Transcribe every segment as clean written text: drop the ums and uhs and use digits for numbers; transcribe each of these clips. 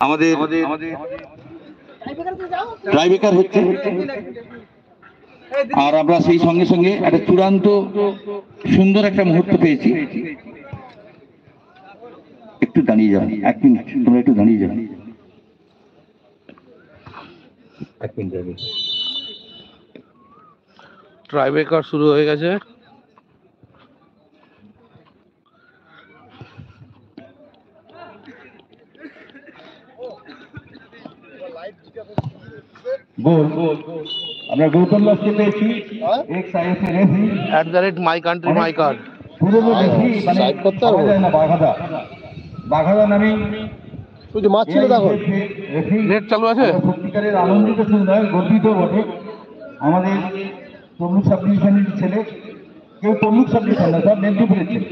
আমাদের ট্রাইবেকার হচ্ছে, আর আমরা সেই সঙ্গে সঙ্গে একটা চূড়ান্ত সুন্দর একটা মুহূর্ত পেয়েছি। একটু দাঁড়িয়ে যান, 1 মিনিট, তোমরা একটু দাঁড়িয়ে যান, 1 মিনিট। ট্রাইবেকার শুরু হয়ে গেছে। আমরা গৌতম দাসকে পেয়েছি, @mycountryMycard পুরনো দেখি মানে পাওয়া যায় না। বাঘাদা নামে ওই মাছ ছিল তখন, নেট চালু আছে। সত্যিকারের আনন্দিত শুধু নয়, গর্বিত বটে। আমাদের তমলুক সাব ডিভিশনের ছেলে, কেউ তমলুক সাব ডিভিশন না, সব মেদিনীপুরের ছেলে,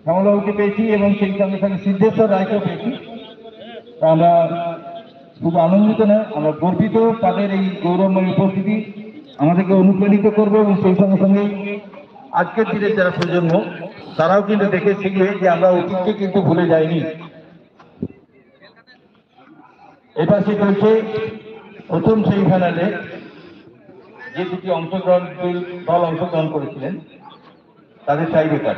শ্যামলবাবুকে পেয়েছি এবং সেই সঙ্গে সঙ্গে সিদ্ধেশ্বর রায়কেও পেয়েছি। তা আমরা শুধু আনন্দিত নয়, আমরা গর্বিত। তাদের এই গৌরবময় উপস্থিতি আমাদেরকে অনুপ্রাণিত করবে এবং সেই সঙ্গে সঙ্গে আজকের দিনের যারা প্রজন্ম, তারাও কিন্তু দেখে শিখবে যে আমরা অতীতকে কিন্তু ভুলে যাইনি। এবার সে চলছে প্রথম সেমিফাইনালে যে দুটি দল অংশগ্রহণ করেছিলেন, তাদের টাইব্রেকার।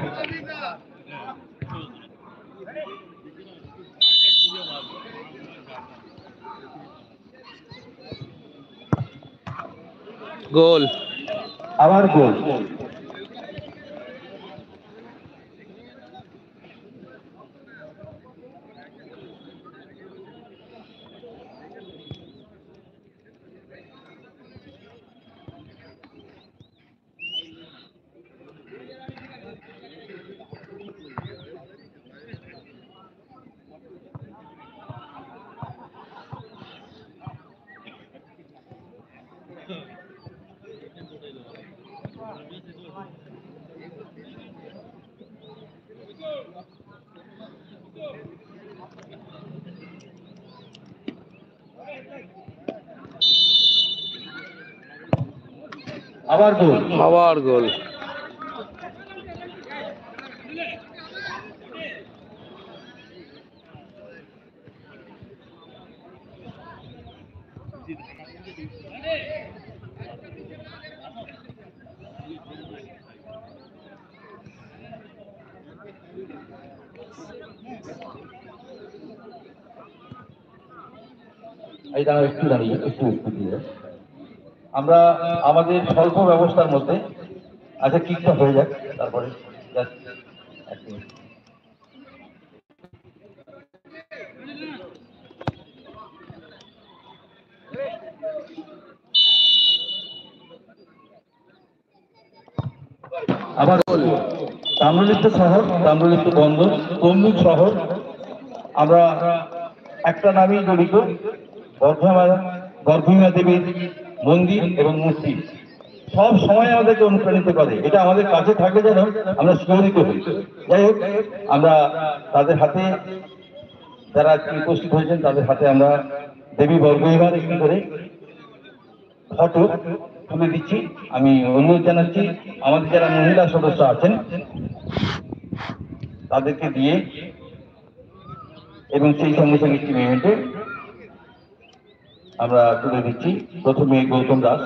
গোল, আবার গোল। আবার গোল, আবার গোল। এই দাঁড়াও, একটু দাঁড়িয়ে, একটু দিয়ে আমরা আমাদের স্বল্প ব্যবস্থার মধ্যে আচ্ছা কিকটা হয়ে যাক, তারপরে আবার তাম্রলিপ্ত শহর, তাম্রলিপ্ত বন্দর, তমলুক শহর, আমরা একটা নামেই জড়িত। গর্ভমা দেবীর মন্দির এবং মূর্তি সব সময় আমাদেরকে অনুপ্রাণিত করে। এটা আমাদের কাছে থাকলে যেন আমরা শিহরিত হই। যাই হোক, আমরা তাদের হাতে, যারা উপস্থিত হয়েছেন তাদের হাতে আমরা দেবী বর্গমীমার একটি করে ফটো তুলে দিচ্ছি। আমি অনুরোধ জানাচ্ছি আমাদের যারা মহিলা সদস্য আছেন তাদেরকে দিয়ে, এবং সেই সঙ্গে সঙ্গে একটি মেমেন্টো আমরা তুলে দিচ্ছি। প্রথমে গৌতম দাস,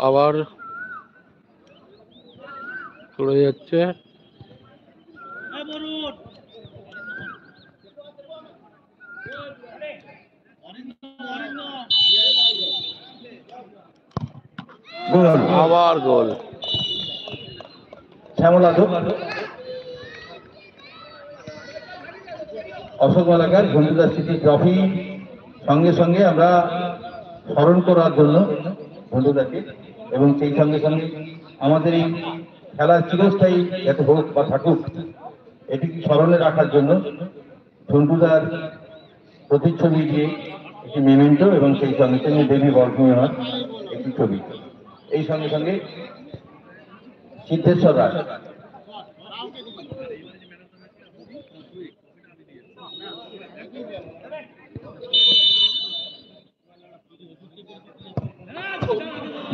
আবার চলে যাচ্ছে। আবার গোল, শ্যামলাধব, অশোক মালাকার বন্ধুদার স্মৃতি ট্রফি সঙ্গে সঙ্গে আমরা স্মরণ করার জন্য বন্ধুদাকে, এবং সেই সঙ্গে সঙ্গে আমাদের এই খেলার চিরস্থায়ী এত হোক বা থাকুক, এটিকে স্মরণে রাখার জন্য ঝন্টুদার প্রতিচ্ছবি দিয়ে একটি মেমেন্টো, এবং সেই সঙ্গে সঙ্গে দেবী বর্গমীমার একটি ছবি, এই সঙ্গে সঙ্গে সিদ্ধেশ্বর রায়।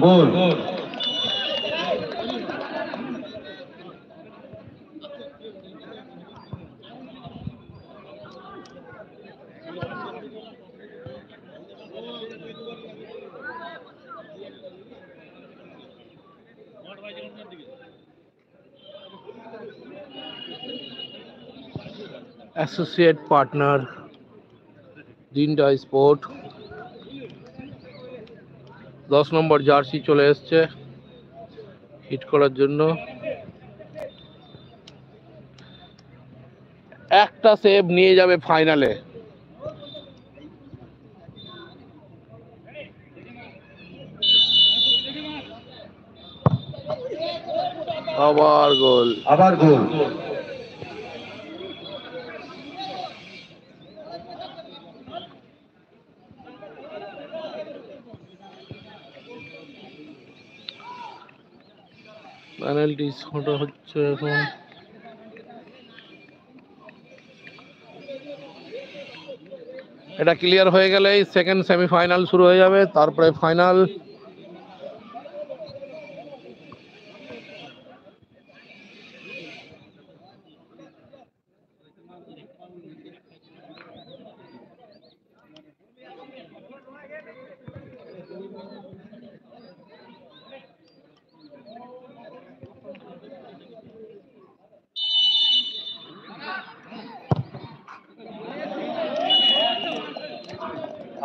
গোল, অ্যাসোসিয়েট পার্টনার দিনটা স্পোর্ট। 10 নম্বর জার্সি চলে এসছে হিট করার জন্য। একটা সেভ নিয়ে যাবে ফাইনালে। আবার গোল। আবার গোল। পেনাল্টি শট হচ্ছে এখন। এটা ক্লিয়ার হয়ে গেলেই সেকেন্ড সেমিফাইনাল শুরু হয়ে যাবে, তারপরে ফাইনাল।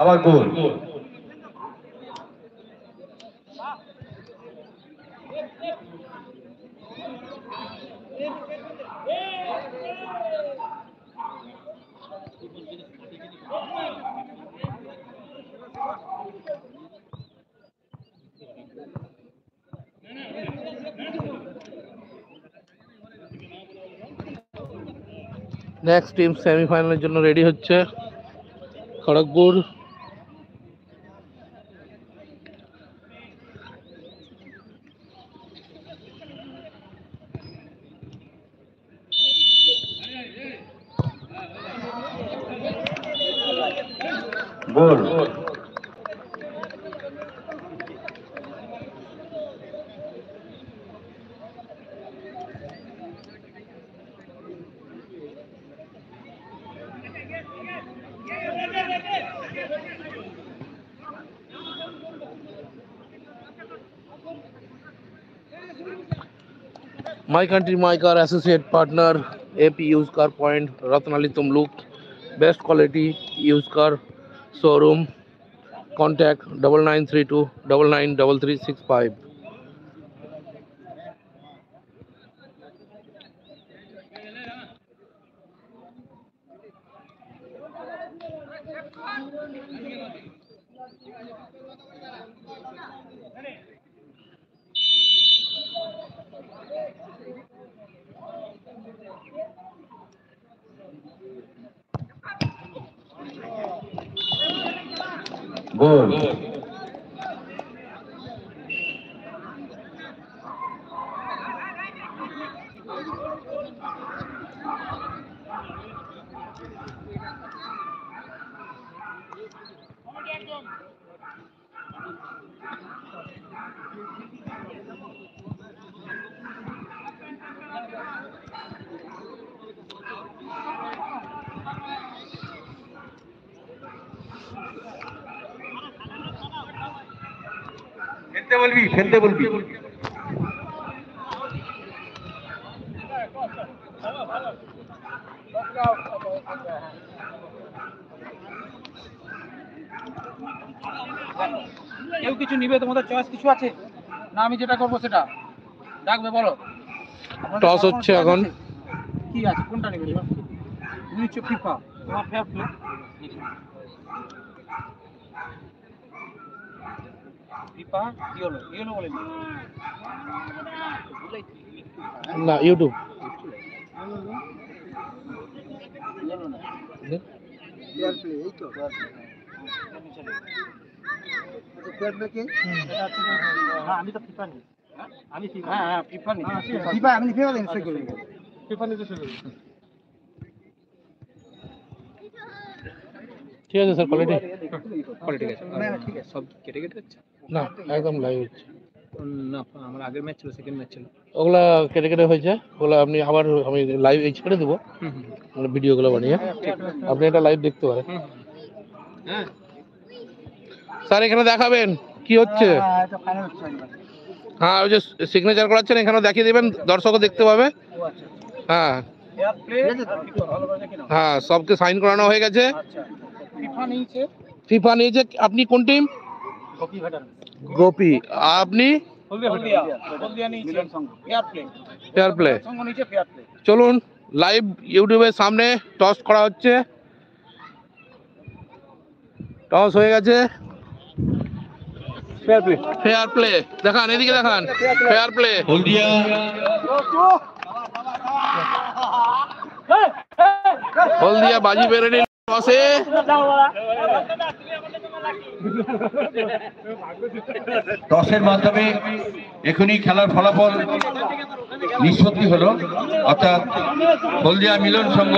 আবার গোল। নেক্সট টিম সেমিফাইনালের জন্য রেডি হচ্ছে, খড়গপুর। গোল। My country, my car, associate partner, AP Used Car Point, Ratnali Tumluk, best quality used car showroom. Contact 9932 993365. গোল। খেলতে বলবি, খেলতে বলবি। কেউ কিছু নিবে? তোমাদের চয়েস কিছু আছে না? আমি যেটা করবো সেটা ডাকবে, বলো। টস হচ্ছে এখন। কি আছে, কোনটা নেবে? তুমি নিচ্ছ ফিফা, তোমার ফেয়ার প্লে। ফিফা কি হলো? কি হলো বলেন না, ইউটিউব। ফেয়ার প্লে, এই তো ফেয়ার প্লে কি? হ্যাঁ, আমি তো ফিফা নিই। আমি ফিফা, হ্যাঁ ফিফা নিই। ফিফা আমি ফিফা দিন সই করে দেব। ফিফা নিতে শুরু। ঠিক আছে স্যার, কোয়ালিটি কোয়ালিটি আছে না? ঠিক আছে, সব কেটে কেটে যাচ্ছে না, একদম লাইভ হচ্ছে না। আমার আগের ম্যাচ ছিল, সেকেন্ড ম্যাচ ছিল। ওগুলা কেটে কেটে হয়েছে। ওগুলা আপনি আবার আমি লাইভ ছেড়ে দেবো, মানে ভিডিওগুলো বানিয়ে আপনি এটা লাইভ দেখতে পারেন। হ্যাঁ, স্যার এখানে দেখাবেন কি হচ্ছে। হ্যাঁ এটা ফাইনাল হচ্ছে একবার। হ্যাঁ, ওই যে সিগনেচার করাচ্ছেন এখানেও দেখিয়ে দেবেন, দর্শকও দেখতে পাবে। ও আচ্ছা। হ্যাঁ, ফেয়ার প্লে ভালো করে দেখি না। হ্যাঁ, সবকে সাইন করানো হয়ে গেছে। আচ্ছা, ফিফা নিয়েছে ফিফা নিয়েছে। আপনি কোন টিম? কপি ভেটার গোপী। আপনি? হলদিয়া নিয়েছে ফেয়ার প্লে। Fair play. সঙ্গ নিয়েছে ফেয়ার প্লে। চলুন লাইভ ইউটিউবের সামনে টস করা হচ্ছে। টস হয়ে গেছে। Fair play. ফেয়ার প্লে দেখান, এদিকে দেখান। Fair play. হলদিয়া হলদিয়া বাজি বেড়ে নিল টসে। টসের মাধ্যমে এখনই খেলার ফলাফল নিষ্পত্তি হলো, অর্থাৎ হলদিয়া মিলন সংঘ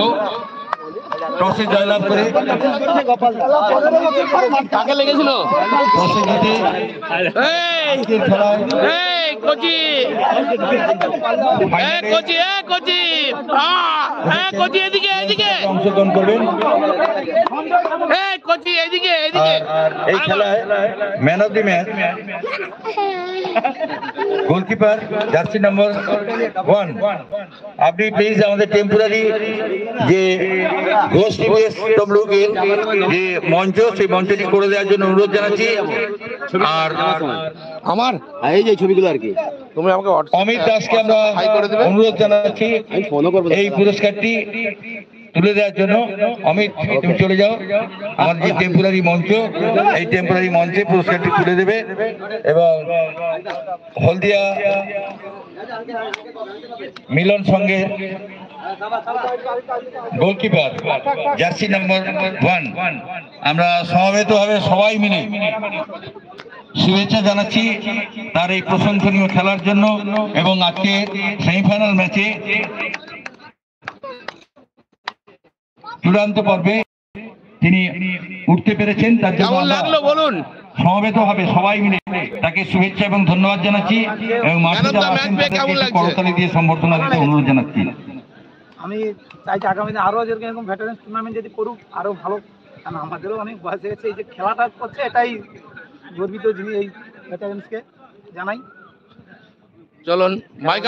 টসে জয়লাভ করে কাকে লেগেছিল? টসে জিতে এই আজকের খেলায় এই কোচি, এই কোচি, এই কোচি, এই কোচি, এদিকে এদিকে, অংশগ্রহণ করবেন। এই কোচি এদিকে এদিকে। আর এই খেলায় man of the match goalkeeper jersey নম্বর 1। আপনি প্লিজ আমাদের টেম্পোরারি যে ঘোষ টিভিএস তমলুকের যে মঞ্চ, সেই মঞ্চটি করে দেওয়ার জন্য অনুরোধ জানাচ্ছি। আর আমার এই যে ছবিগুলো আর কি তুমি আমাকে অমিত দাসকে আমরা অনুরোধ জানাচ্ছি এই পুরস্কারটি তুলে দেওয়ার জন্য। অমিত, তুমি চলে যাও। আমাদের যে টেম্পোরারি মঞ্চ, এই টেম্পোরারি মঞ্চে পুরস্কারটি তুলে দেবে। এবং হলদিয়া মিলন সঙ্গে গোলকিপার জার্সি নম্বর 1 আমরা সমবেতভাবে সবাই মিলে শুভেচ্ছা জানাচ্ছি তার এই প্রশংসনীয় খেলার জন্য। এবং আজকে সেমিফাইনাল ম্যাচে চূড়ান্ত পর্বে তিনি উঠতে পেরেছেন, তার জন্য কেমন লাগলো বলুন? সমবেতভাবে সবাই মিলে তাকে শুভেচ্ছা এবং ধন্যবাদ জানাচ্ছি। এবং মাঠে যারা আছেন তাদেরকে একটু করতালি দিয়ে সম্বর্ধনা দিতে অনুরোধ জানাচ্ছি। আমি চাইছি আগামী দিনে আরো যেরকম এরকম ভেটারেন্স টুর্নামেন্ট যদি করুক আরো ভালো, কারণ আমাদেরও অনেক বয়স হয়ে গেছে। এই যে খেলাটা করছে এটাই গর্বিত জিনিস, এই ভেটারেন্সকে জানাই। চলুন মাই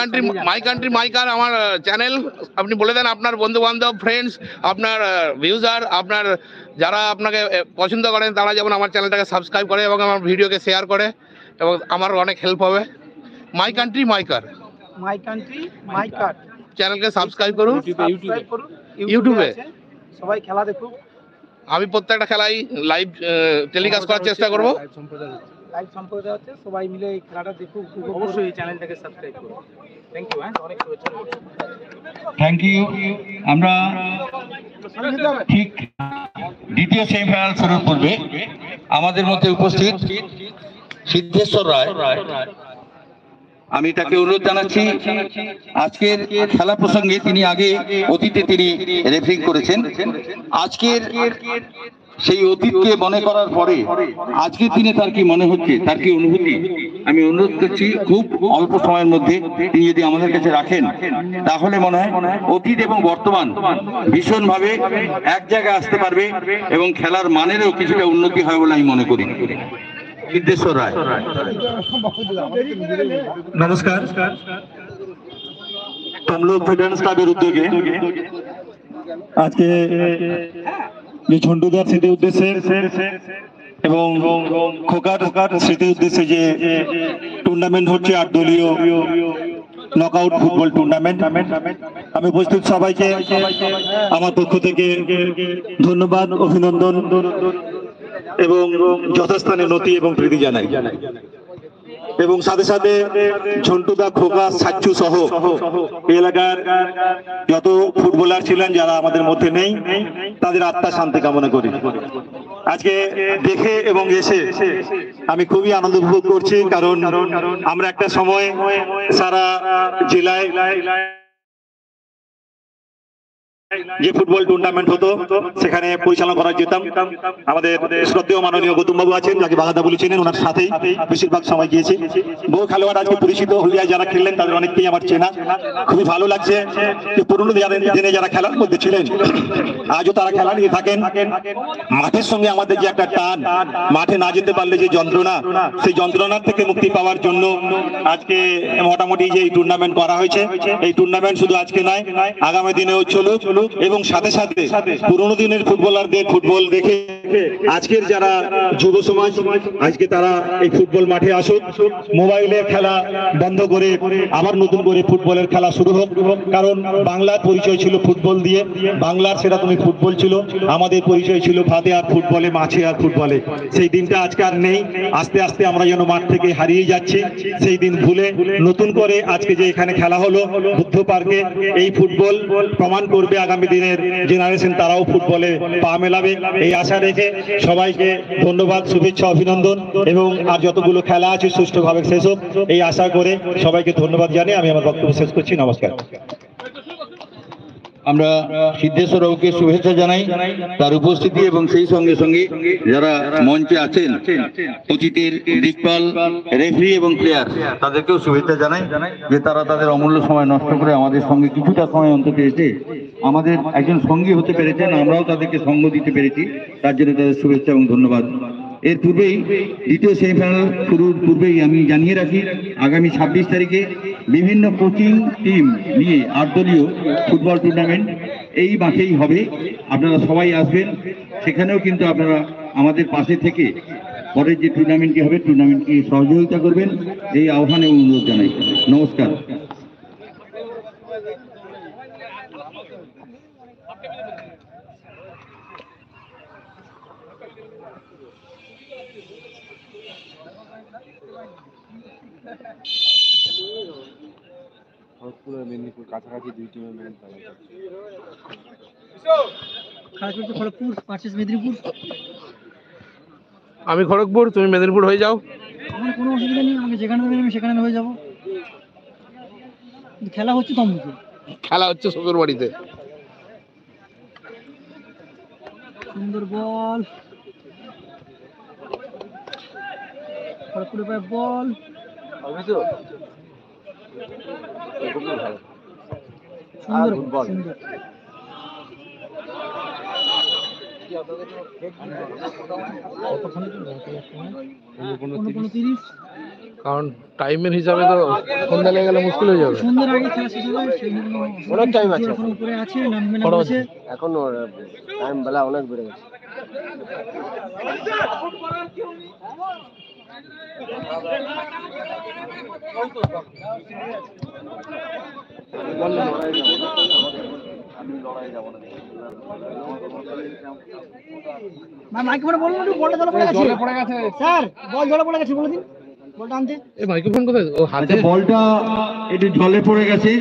কান্ট্রি মাই কার আমার চ্যানেল। আপনি বলে দেন আপনার বন্ধু বান্ধব, ফ্রেন্ডস, আপনার ভিউজার, আপনার যারা আপনাকে পছন্দ করেন তারা যেমন আমার চ্যানেলটাকে সাবস্ক্রাইব করে এবং আমার ভিডিওকে শেয়ার করে, এবং আমার অনেক হেল্প হবে। My country my car, my country my card চ্যানেলকে সাবস্ক্রাইব করুন সাবস্ক্রাইব করুন ইউটিউবে। আছে, সবাই খেলা দেখুক। আমি প্রত্যেকটা খেলাই লাইভ টেলিকাস্ট করার চেষ্টা করব। লাইভ সম্প্রদায় হচ্ছে, সবাই মিলে এই খেলাটা দেখুক। অবশ্যই এই চ্যানেলটাকে সাবস্ক্রাইব করুন। Thank you. অনেক শুভেচ্ছা। Thank you. আমরা ঠিক দ্বিতীয় সেমিফাইনাল শুরুর পূর্বে আমাদের মধ্যে উপস্থিত সিদ্ধেশ্বর রায়, আমি তাকে অনুরোধ জানাচ্ছি আজকের খেলা প্রসঙ্গে। তিনি আগে অতীতে তিনি রেফারিং করেছেন। আজকের সেই অতীতকে মনে করার পরে আজকের দিনে তার কি মনে হচ্ছে, তার কি অনুভূতি, আমি অনুরোধ করছি খুব অল্প সময়ের মধ্যে তিনি যদি আমাদের কাছে রাখেন, তাহলে মনে হয় অতীত এবং বর্তমান ভীষণভাবে এক জায়গায় আসতে পারবে এবং খেলার মানেরও কিছুটা উন্নতি হয় বলে আমি মনে করি। সিদ্ধেশ্বর রায়। নমস্কার। তমলুক ভেটারেন্স ক্লাবের উদ্যোগে আজকে যে ঝন্টুদার স্মৃতি উদ্দেশ্যে এবং খোকার স্মৃতি উদ্দেশ্যে যে টুর্নামেন্ট হচ্ছে 8 দলীয় নকআউট ফুটবল টুর্নামেন্ট, আমি উপস্থিত সবাইকে আমার পক্ষ থেকে ধন্যবাদ, অভিনন্দন এবং যথাস্থানে নতি এবং প্রীতি জানাই। এবং সাথে সাথে ঝন্টুদা, খোকা, সাচ্চু সহ এলাকার যত ফুটবলার ছিলেন যারা আমাদের মধ্যে নেই, তাদের আত্মার শান্তি কামনা করি। আজকে দেখে এবং এসে আমি খুবই আনন্দ উপভোগ করছি, কারণ আমরা একটা সময় সারা জেলায় যে ফুটবল টুর্নামেন্ট হতো সেখানে পরিচালনা করা যেতাম। আমাদের শ্রদ্ধেয় মাননীয় গৌতম বাবু আছেন, যাকে বাগাদা বলেছিলেন, ওনার সাথেই বেশিরভাগ সময় গিয়েছি। বহু খেলোয়াড় আজকে পরিচিত, হলিয়ায় যারা খেললেন তাদের অনেককেই আমার চেনা। খুবই ভালো লাগছে যে পুরনো দিনে যারা খেলার মধ্যে ছিলেন আজও তারা খেলা নিয়ে থাকেন। মাঠের সঙ্গে আমাদের যে একটা টান, মাঠে না যেতে পারলে যে যন্ত্রণা, সেই যন্ত্রণার থেকে মুক্তি পাওয়ার জন্য আজকে মোটামুটি যে এই টুর্নামেন্ট করা হয়েছে, এই টুর্নামেন্ট শুধু আজকে নয়, আগামী দিনেও চলুক। এবং সাথে সাথে পুরোনো দিনের ফুটবলারদের ফুটবল দেখে আজকের যারা যুব সমাজ আজকে তারা এই ফুটবল মাঠে আসুক। মোবাইলের খেলা বন্ধ করে আবার নতুন করে ফুটবলের খেলা শুরু হোক। কারণ বাংলার পরিচয় ছিল ফুটবল দিয়ে, বাংলার সেরা তুমি ফুটবল ছিল, আমাদের পরিচয় ছিল ভাতে আর ফুটবলে, মাছে আর ফুটবলে। সেই দিনটা আজকে আর নেই। আস্তে আস্তে আমরা যেন মাঠ থেকে হারিয়ে যাচ্ছি, সেই দিন ভুলে নতুন করে আজকে যে এখানে খেলা হলো বুদ্ধ পার্কে, এই ফুটবল প্রমাণ করবে আগামী দিনের জেনারেশন তারাও ফুটবলে পা মেলাবে। এই আশা রেখে সবাইকে ধন্যবাদ, শুভেচ্ছা, অভিনন্দন, এবং আর যতগুলো খেলা আছে সুষ্ঠুভাবে শেষ হোক এই আশা করে সবাইকে ধন্যবাদ জানিয়ে আমি আমার বক্তব্য শেষ করছি। নমস্কার। আমরা সিদ্ধেশ্বর বাবুকে শুভেচ্ছা জানাই, তার উপস্থিতি এবং সেই সঙ্গে সঙ্গে যারা মঞ্চে আছেন, অতিথির দিকপাল, রেফারি এবং প্লেয়ার, তাদেরকেও শুভেচ্ছা জানাই যে তারা তাদের অমূল্য সময় নষ্ট করে আমাদের সঙ্গে কিছুটা সময় অন্তত এসে আমাদের একজন সঙ্গী হতে পেরেছেন, আমরাও তাদেরকে সঙ্গ দিতে পেরেছি, তার জন্য তাদের শুভেচ্ছা এবং ধন্যবাদ। এর পূর্বেই দ্বিতীয় সেমিফাইনাল শুরুর পূর্বেই আমি জানিয়ে রাখি, আগামী 26 তারিখে বিভিন্ন কোচিং টিম নিয়ে 8 দলীয় ফুটবল টুর্নামেন্ট এই মাঠেই হবে। আপনারা সবাই আসবেন, সেখানেও কিন্তু আপনারা আমাদের পাশে থেকে পরের যে টুর্নামেন্টটি হবে টুর্নামেন্টকে সহযোগিতা করবেন, এই আহ্বানে অনুরোধ জানাই। নমস্কার। মেদিনীপুর কাছাকাছি দুই টিমের ম্যাচ খেলা খড়গপুর ভার্সেস মেদিনীপুর। আমি খড়গপুর, তুমি মেদিনীপুর হয়ে যাও। আমার কোনো অসুবিধা নেই, আমাকে যেখানে দেবেন আমি সেখানে হয়ে যাবো। খেলা হচ্ছে তমলুকে, খেলা হচ্ছে শ্বশুর বাড়িতে। সুন্দর বল, খড়গপুরের পায়ে বল, সুন্দর বল, সুন্দর। কারণ টাইমের হিসাবে তো সন্ধ্যা লেগে গেলে মুশকিল হয়ে যাবে। সন্ধ্যার আগে খেলা শেষ হবে, অনেক টাইম আছে, এখন উপরে আছে, নামবে না বলছে এখন টাইম বেলা অনেক বেড়ে গেছে। মাইক্রোফোনে বলুন একটু, বলটা জলে পড়ে গেছে স্যার, বল জলে পড়ে গেছে, বলে দিন বলটা আনতে। এই মাইক্রোফোন কোথায়? ও হাতে। বলটা একটু জলে পড়ে গেছে,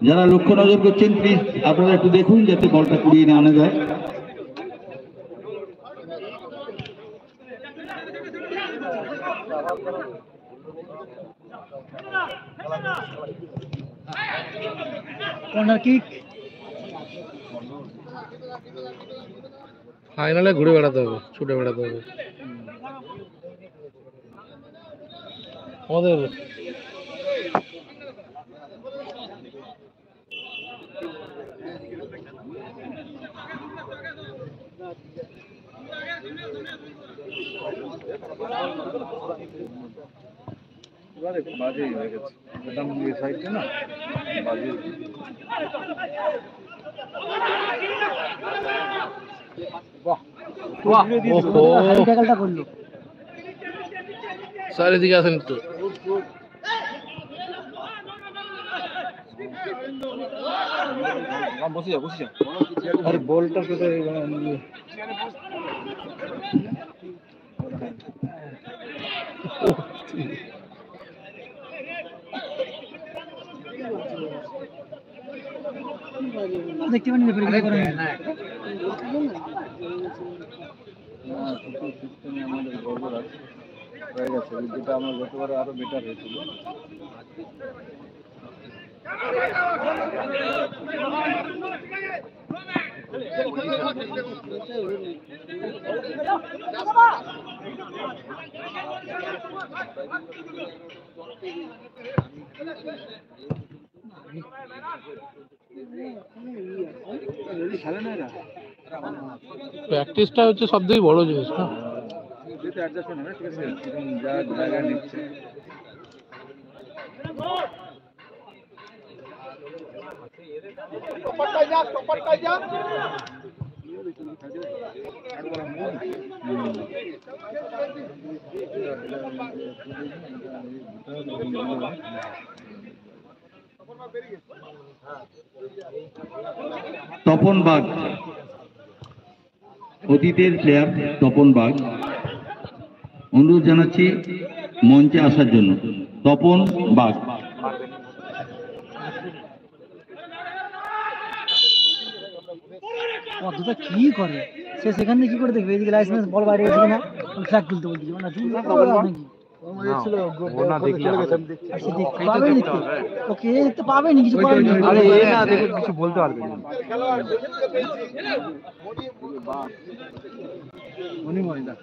যারা লক্ষ্য নজর করছেন প্লিজ আপনারা একটু দেখুন যাতে বলটা কুড়িয়ে না আনা যায়। কর্নার কিক, ফাইনালে ঘুরে বেড়াতে হবে, ছুটে বেড়াতে হবে আমাদের। বাজেই হয়ে গেছে, এই সাইডটা না বাজে। করলো স্যার এদিকে আসেন একটু। বসে যা, বসে যা। আরে বলটা কোথায়? দেখতে পারেন রেফারি করেন আমাদের গড়বড় আছে হয়ে গেছে, যেটা আমরা গতবারে আরো বেটার হয়েছিল। খেলে না এরা প্র্যাকটিসটা হচ্ছে সব থেকে বড় জিনিস না। যেটা অ্যাডজাস্টমেন্ট হবে ঠিক আছে, এখন যা জায়গা নিচ্ছে তপন বাগ, অতীতের প্লেয়ার তপন বাগ, অনুরোধ জানাচ্ছি মঞ্চে আসার জন্য। তপন বাগ। দুটো কি করে সে সেখানে কি করে দেখবে এদিকে লাইসেন্স বল বাইরে গেছে কিনা ফ্ল্যাগ তুলতে বলছি না তুই নাকি ওকে দেখতে পাবেনি কিছু করার নেই। আরে এ না দেখে কিছু বলতে পারবে না উনি মহিলা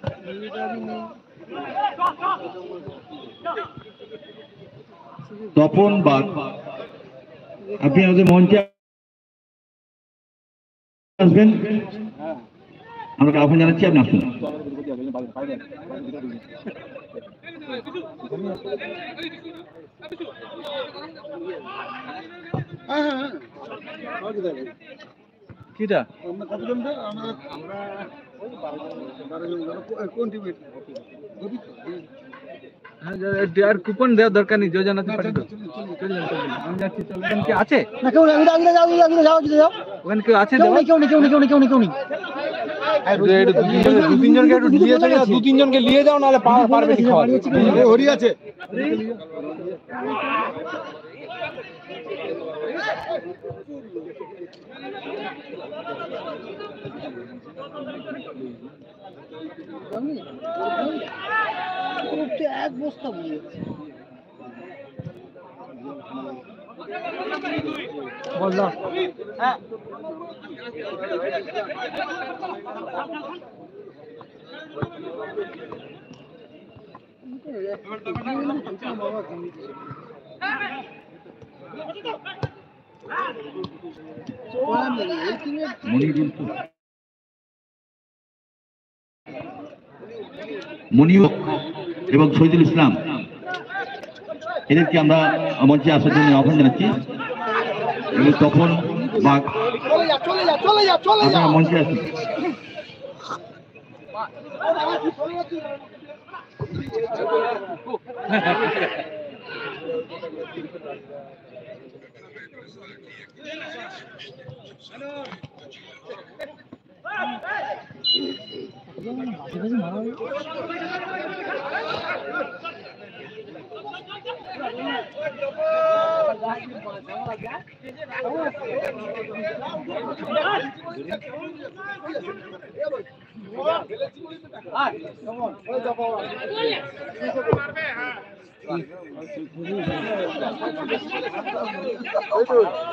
তপন বাগ, আপনি আমাদের মঞ্চে আসবেন, আমরা আহ্বান জানাচ্ছি, আপনি আসুন। কিটা আর কুপন দেওয়ার দরকার নেই, যোজনা আছে না কেউ আগে যাও ওখানে কেউ আছে কেউ নেই দু তিনজনকে একটু নিয়ে চলে দু তিনজনকে নিয়ে যাও, নাহলে পারবে না খাওয়া। হরি আছে এক বস্তা বললাম হ্যাঁ মনিউর এবং শহীদুল ইসলাম, এদেরকে আমরা মঞ্চে আসার জন্য আহ্বান জানাচ্ছি। এবং তখন বাঘ, আপনারা মঞ্চে আসুন।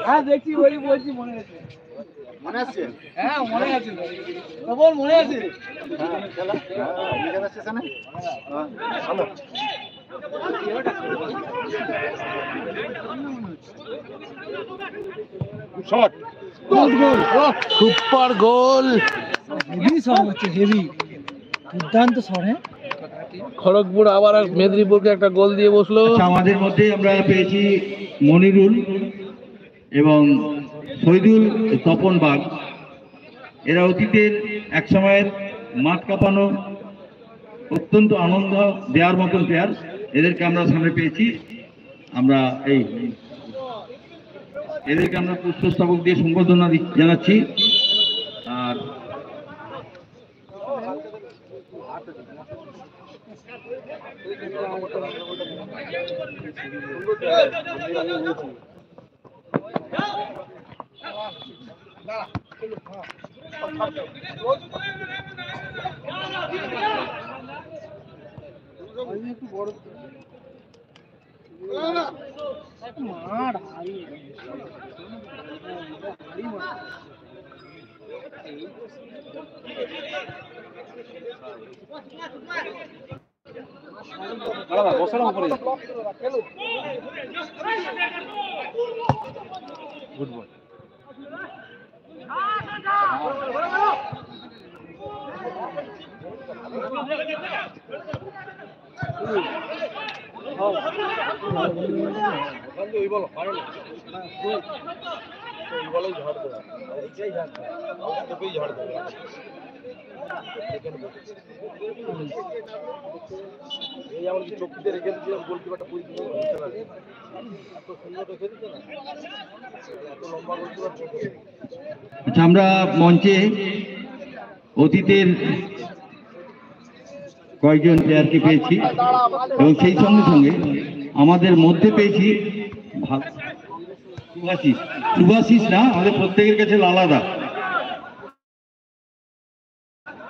হ্যাঁ দেখছি ওই বলছি মনে আছে হ্যাঁ মনে আছে বল মনে আছে সুপার গোল, হেভি শট হচ্ছে, হেভি দুর্দান্ত শট। হ্যাঁ খড়গপুর আবার আর মেদিনীপুরকে একটা গোল দিয়ে বসলো। আচ্ছা, আমাদের মধ্যে আমরা পেয়েছি মনিরুল এবং শহীদুল তপন বাগ। এরা অতীতের এক সময়ের মাঠ কাঁপানো অত্যন্ত আনন্দ দেওয়ার মতন প্লেয়ার, এদেরকে আমরা সামনে পেয়েছি। আমরা এদেরকে আমরা পুষ্পস্তবক দিয়ে সম্বর্ধনা জানাচ্ছি। আর গুড বল। আচ্ছা, আমরা মঞ্চে অতীতের কয়েকজন প্লেয়ারকে পেয়েছি এবং সেই সঙ্গে সঙ্গে আমাদের মধ্যে পেয়েছি সুভাষিস না, আমাদের প্রত্যেকের কাছে আলাদা,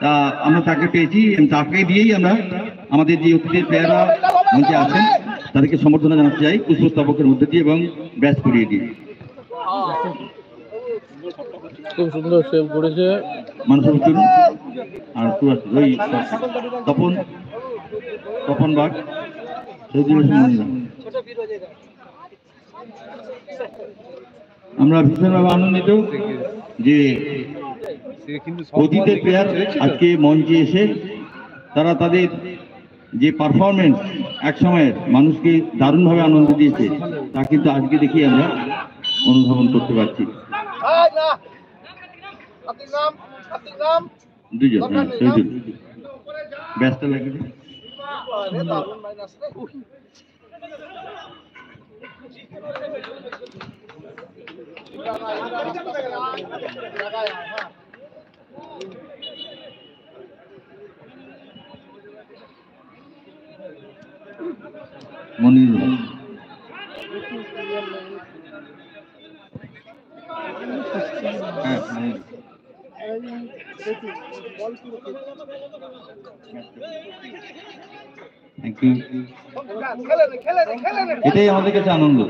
তা আমরা তাকে পেয়েছি এবং তাকে দিয়েই আমরা আমাদের যে অতীতের প্লেয়াররা মঞ্চে আছেন তাদেরকে সম্বর্ধনা জানাতে চাই পুষ্পস্তবকের মধ্যে দিয়ে এবং ব্যাস করিয়ে দিয়ে। খুব সুন্দর সেভ করেছে মানুষ আর ওই তপন বাগ, আমরা ভীষণভাবে আনন্দিত যে অতীতের প্লেয়ার আজকে মঞ্চে এসে তারা তাদের যে পারফরমেন্স এক সময়ের মানুষকে দারুণভাবে আনন্দ দিয়েছে তা কিন্তু আজকে দেখি আমরা অনুধাবন করতে পারছি। দুজন ব্যস্ত লাগে মনির এটাই আমাদের কাছে আনন্দ।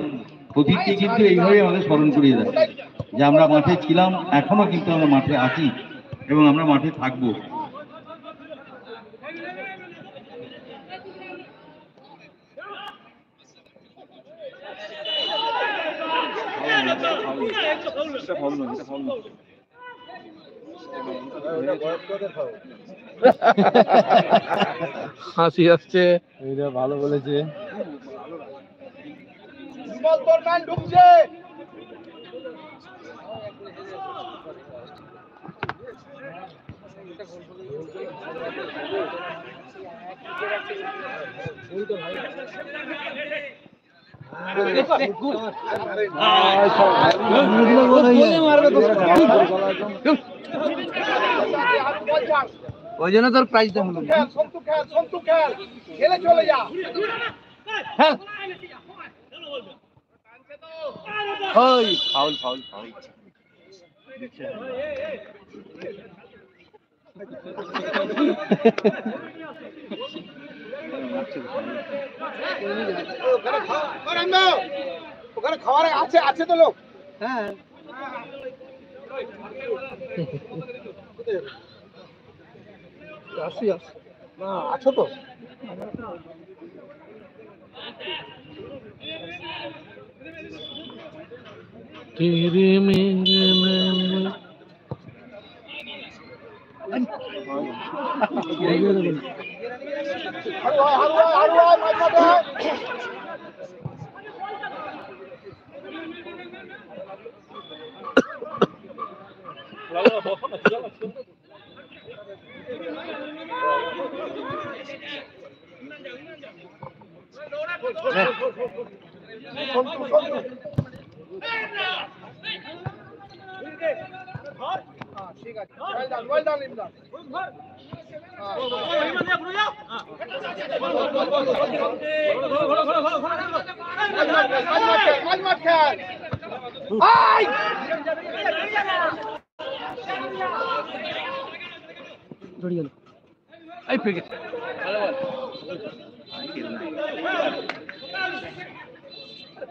অতীতকে কিন্তু এইভাবে আমাদের স্মরণ করিয়ে দেয় যে আমরা মাঠে ছিলাম, এখনো কিন্তু আমরা মাঠে আছি এবং আমরা মাঠে থাকবো। হাসি আসছে, এইটা ভালো বলেছে। ওই জন্য তোর প্রাইজটা হলো ফাউল ফাউল ফাউল। ওখানে খাওয়ার আছে, আছে তো লোক। হ্যাঁ আসি আসি না, আছো তো? तेरे मेरे में ঠিক আছে, well done, Imran.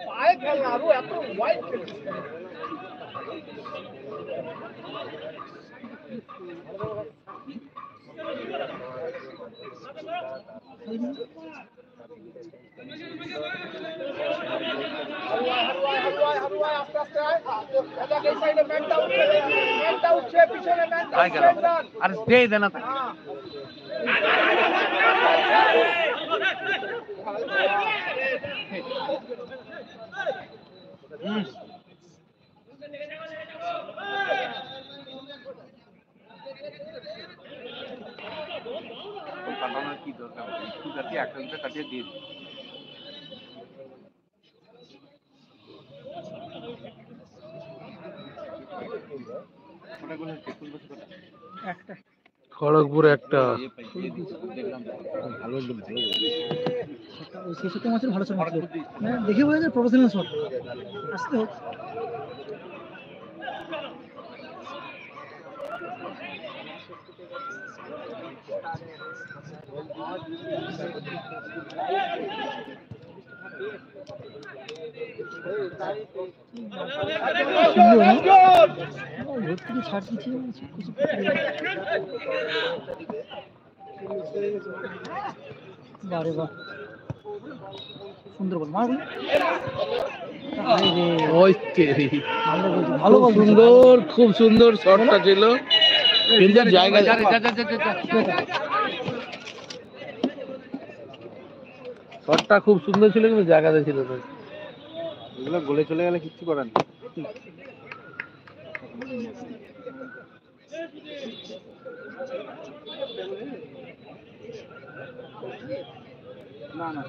পায়ে খেল না, আরো এত ওয়াইড খেলছিস। আস্তে আস্তে এই সাইডে ম্যানটা উঠছে পিছনে ম্যানটা উঠছে। আর দেই দেনা কাটানোর কি দরকার, একটা দুটো কাটিয়ে দিয়ে দিই। খড়গপুর একটা ছোট মাছের ভালো শট মারছিল, মানে দেখে বোঝা যায় প্রফেশনাল শট। আসতে হোক ছাড় দিচ্ছে। বারে বাহ, সুন্দর বল মার। ওই তেরি, ভালো বল, সুন্দর, খুব সুন্দর শটটা ছিল, কিন্তু জায়গা শটটা খুব সুন্দর ছিল, কিন্তু জায়গাতে ছিল না। এগুলো গোলে চলে গেলে কিচ্ছু করার নেই। না না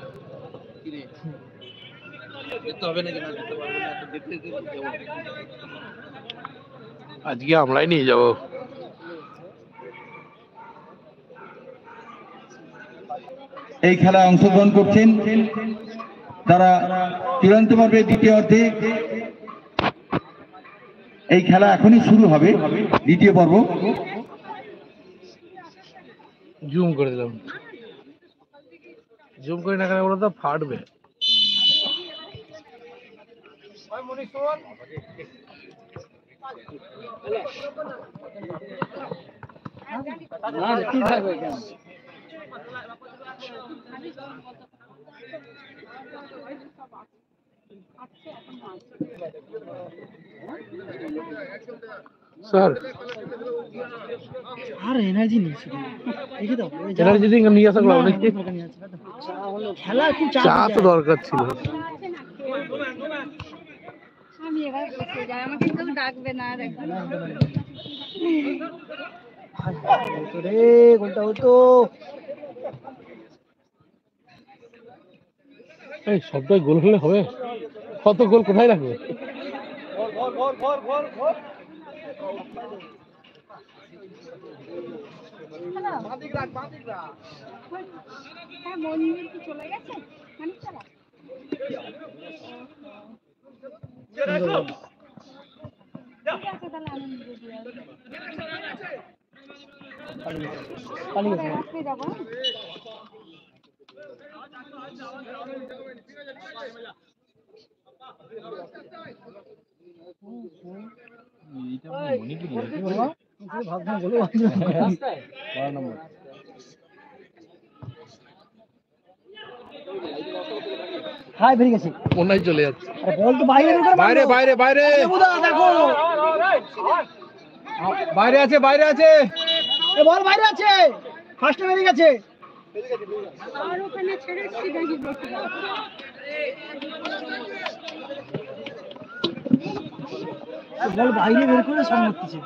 যেতে হবে নাকি না যেতে পারবো না, তো দেখতে দেখতে যাবো। আজকে আমরাই নিয়ে যাবো। এই খেলায় অংশগ্রহণ করছেন তারা চূড়ান্ত পর্বে দ্বিতীয় অর্ধে। এই খেলা এখনই শুরু হবে, দ্বিতীয় পর্ব। জুম করে দিলাম, জুম করে না কেন বলো তো, ফাটবে। না ঠিক থাকবে কেন? স্যার আর এনার্জি নেই শুধু, দেখি তো এনার্জি দিন নিয়ে আসা গেল অনেক। খেলা খুব চা তো দরকার ছিল। আমি এবার বসে যাই, আমাকে কেউ ডাকবে না আর একদম। রে কোনটা হতো? এই সবটাই গোল হলে হবে? কত গোল কোথায় রাখবে? হ্যাঁ, মন্দির কি চলে গেছে মানিক চালা? ঠিক আছে, তাহলে আমি নিজে দিয়ে আসবো। আজকে যাবো না? হাই বেরিয়ে গেছে, মনে হয় চলে যাচ্ছে। বল তো বাইরে বাইরে বাইরে বাইরে দেখো, বাইরে আছে, বাইরে আছে। বল বাইরে আছে, ফার্স্টে বেরিয়ে গেছে। আর ওখানে ছেড়েছি দেখি দেখি। বল বাইরে বের করে সব মারতেছে।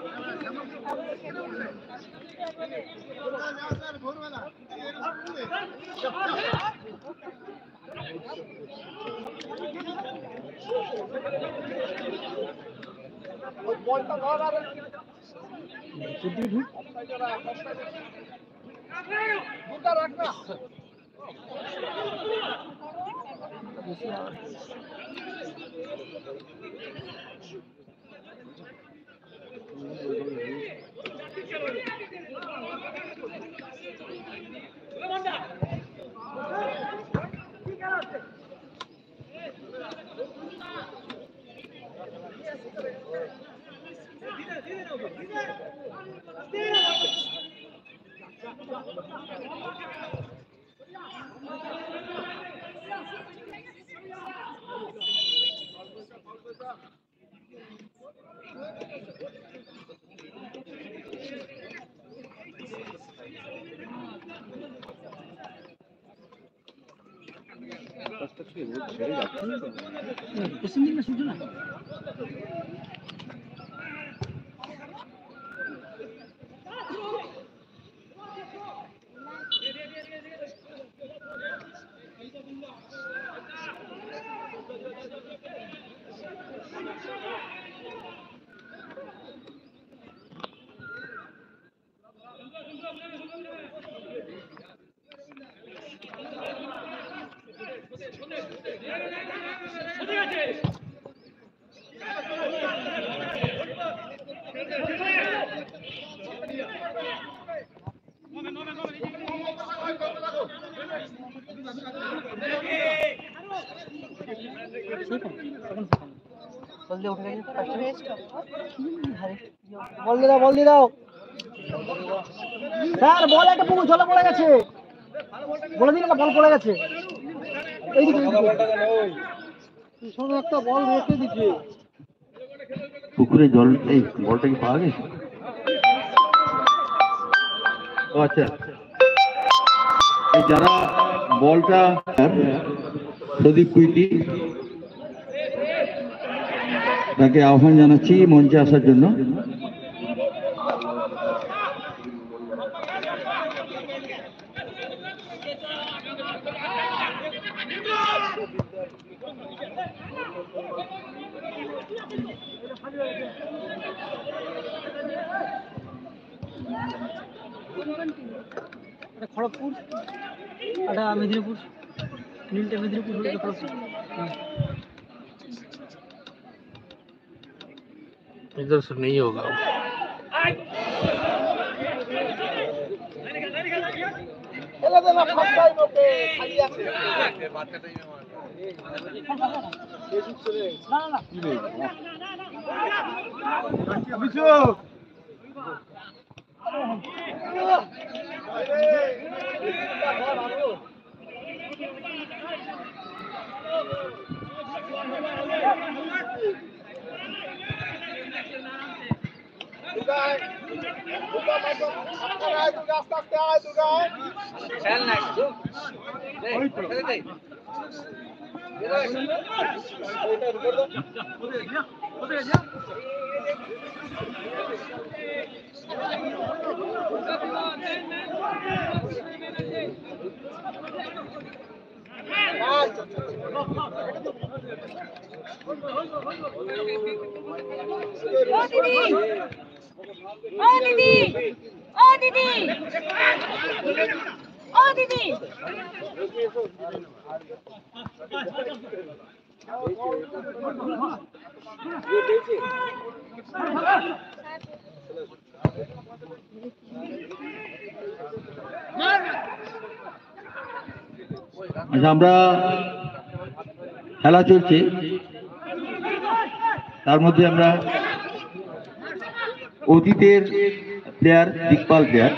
বল দিয়ে দাও স্যার, বল একটা পুকুর জলে পড়ে গেছে, বলে দিন না, বল পড়ে গেছে এইদিকে একটা বল রেখে দিচ্ছে পুকুরে জল, এই বলটা কি পাওয়া গেছে? ও আচ্ছা, এই যারা বলটা প্রদীপ কুইটি, তাকে আহ্বান জানাচ্ছি মঞ্চে আসার জন্য। খড়গপুর, এটা মেদিনীপুর, নীলটা মেদিনীপুর, খড়গপুর। इधर से नहीं होगा। আচ্ছা, আমরা খেলা চলছে, তার মধ্যে আমরা অতীতের প্লেয়ার, দিকপাল প্লেয়ার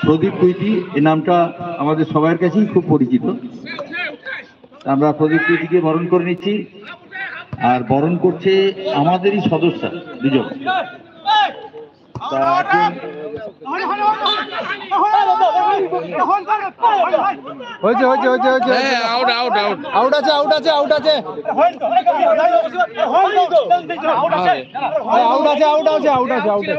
প্রদীপ কুইটি, এই নামটা আমাদের সবার কাছেই খুব পরিচিত। আমরা প্রদীপ কুইটিকে বরণ করে নিচ্ছি, আর বরণ করছে আমাদেরই সদস্য দুজন। হয়েছে হয়েছে হয়েছে হয়েছে, आउट आउट आउट আউট আছে, আউট আছে, আউট আছে, আউট আছে, আউট আছে, আউট আছে, আউট আছে।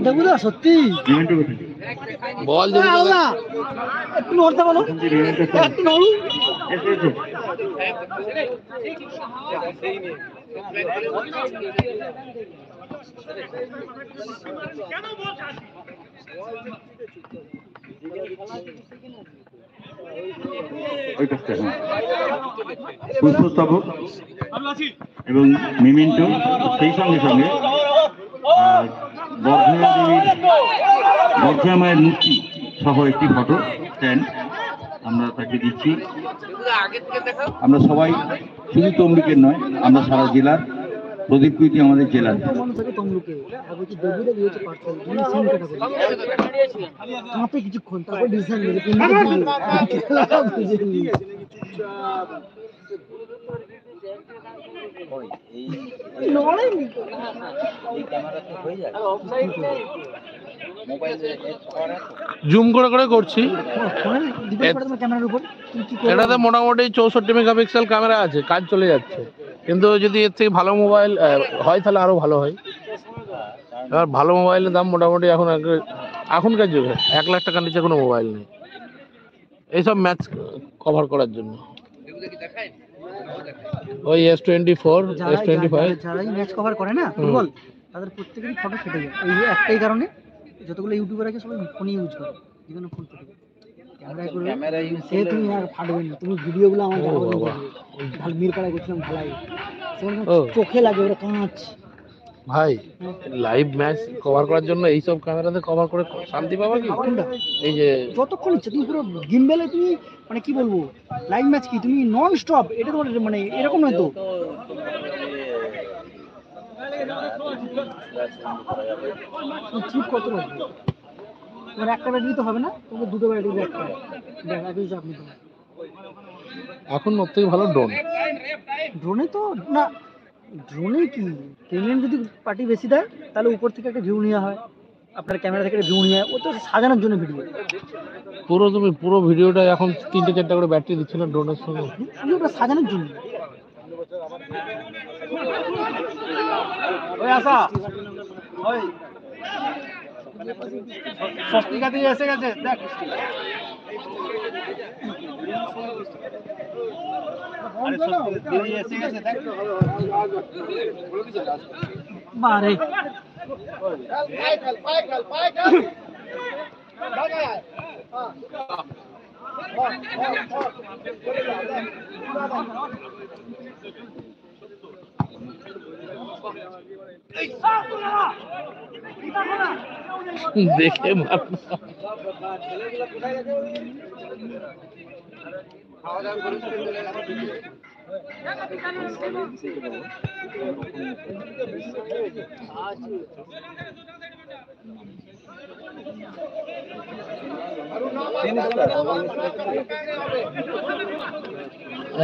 দেখো না, সত্যি बॉल একটু নড়তে বলো, একটু নড়ু। পুষ্পস্তবক এবং মেমেন্টো, সেই সঙ্গে সঙ্গে বর্ধা মায়ের মূর্তি সহ একটি ফটো স্ট্যান্ড আমরা তাকে দিচ্ছি। আমরা সবাই শুধু তমলুকের নয়, আমরা সারা জেলার প্রদীপ কুইটি আমাদের জেলার। মানুষ আগে তমলুকে বলছি ডেভিডে দিয়েছে পার্সেল তুমি সিম কাটা করে কাঁপে কিছুক্ষণ তারপর ডিসিশন নিলে জুম করে করে করছি। ক্যামেরার উপর তুমি কি এটাতে মোটামুটি 64 মেগাপিক্সেল ক্যামেরা আছে, কাজ চলে যাচ্ছে। কিন্তু যদি এর থেকে ভালো মোবাইল হয় তাহলে আরো ভালো হয়। এবার ভালো মোবাইলের দাম মোটামুটি এখনকার যুগে 1 লাখ টাকার নিচে কোনো মোবাইল নেই এইসব ম্যাচ কভার করার জন্য। ওই S24 S25 যারাই ম্যাচ কভার করে না ফুটবল তাদের প্রত্যেকেরই ফটো ফেটে যায় এই একটাই কারণে যতগুলো ইউটিউবার আছে সবাই ফোন ইউজ করে যেখানে ফোন ফেটে যায় ক্যামেরা ইউজ সে তুমি আর ফাটবে না তুমি ভিডিওগুলো আমার ঢাল মিরপাড়ায় করছিলাম ঢালাই চোখে লাগে ওরা কাঁচ ভাই লাইভ ম্যাচ কভার করার জন্য এইসব ক্যামেরাতে কভার করে শান্তি পাবা কি? এই যে যতক্ষণ ইচ্ছে তুমি পুরো গিম্বেলে তুমি মানে কি বলবো লাইভ ম্যাচ কি তুমি নন স্টপ এটা তোমার মানে এরকম নয় তো চিপ কত লাগবে তোমার একটা ব্যাটারি তো হবে না তোমাকে দুটো ব্যাটারি একটা একই চাপ নিতে হবে এখন ওর থেকে ভালো ড্রোনে তো না ড্রোনে কি পেমেন্ট যদি পার্টি বেশি দেয় তাহলে উপর থেকে একটা ভিউ নেওয়া হয় আপনার ক্যামেরা থেকে একটা ভিউ নেওয়া হয় ও তো সাজানোর জন্য ভিডিও তুমি পুরো ভিডিওটা এখন 3-4টা করে ব্যাটারি দিচ্ছে না ড্রোনের সঙ্গে ভিডিওটা সাজানোর জন্য ওই আসা ওই স্বস্তিকা দিয়ে এসে গেছে দেখ বারে দেখে মার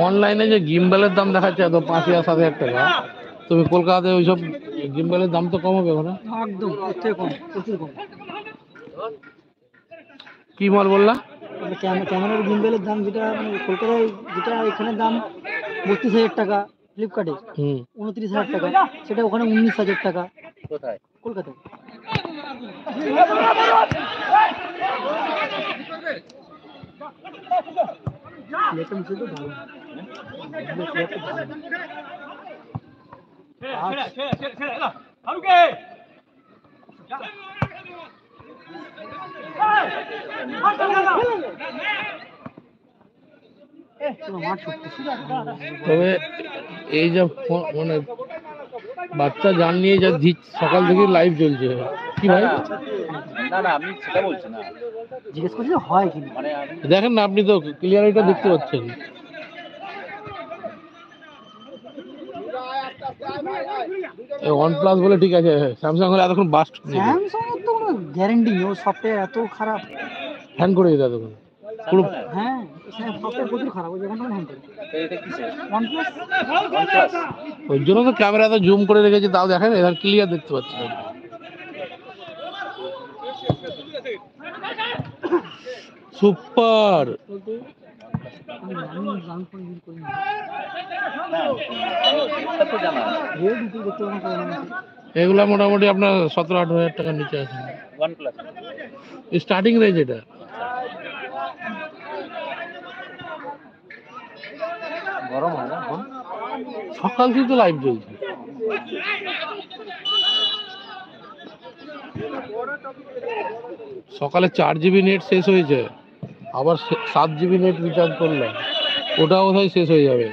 অনলাইনে যে গিম্বলের দাম দেখাচ্ছে এত 5,000-7,000 টাকা, তুমি কলকাতাতে ওইসব গিম্বলের দাম তো কম হবে না? একদম এর থেকে কম প্রচুর কম কি মাল বললা? ক্যামেরার গিম্বেলের দাম যেটা মানে কলকাতায় যেটা এখানে দাম 32,000 টাকা ফ্লিপকার্টে 29,000 টাকা সেটা ওখানে 19,000 টাকা কোথায় কলকাতায় তবে এই যে মানে বাচ্চা জান নিয়ে যা সকাল থেকে লাইভ চলছে কি ভাই? না না আমি সেটা বলছি না, জিজ্ঞেস করছি হয় কি মানে দেখেন না আপনি তো ক্লিয়ার এটা দেখতে পাচ্ছেন। OnePlus বলে ঠিক আছে, স্যামসাং হলে এতক্ষণ বাস্ট স্যামসাং এর তো কোনো গ্যারান্টি নেই ও সফটওয়্যার এত খারাপ হ্যাং করে দিতে এতক্ষণ পুরো। হ্যাঁ সফটওয়্যার প্রচুর খারাপ ওই যখন তখন হ্যাং করে এটা কিসের OnePlus ওই জন্য তো ক্যামেরা এত জুম করে রেখেছে, তাও দেখেন এখানে ক্লিয়ার দেখতে পাচ্ছেন। সুপার এগুলা মোটামুটি আপনার 17-18 হাজার টাকার নিচে আছে স্টার্টিং রেঞ্জ। এটা গরম হয় না সকাল থেকে তো লাইভ চলছে। সকালে 4 জিবি নেট শেষ হয়েছে, আবার 7 জিবি নেট রিচার্জ করলাম, ওটা বোধহয় শেষ হয়ে যাবে।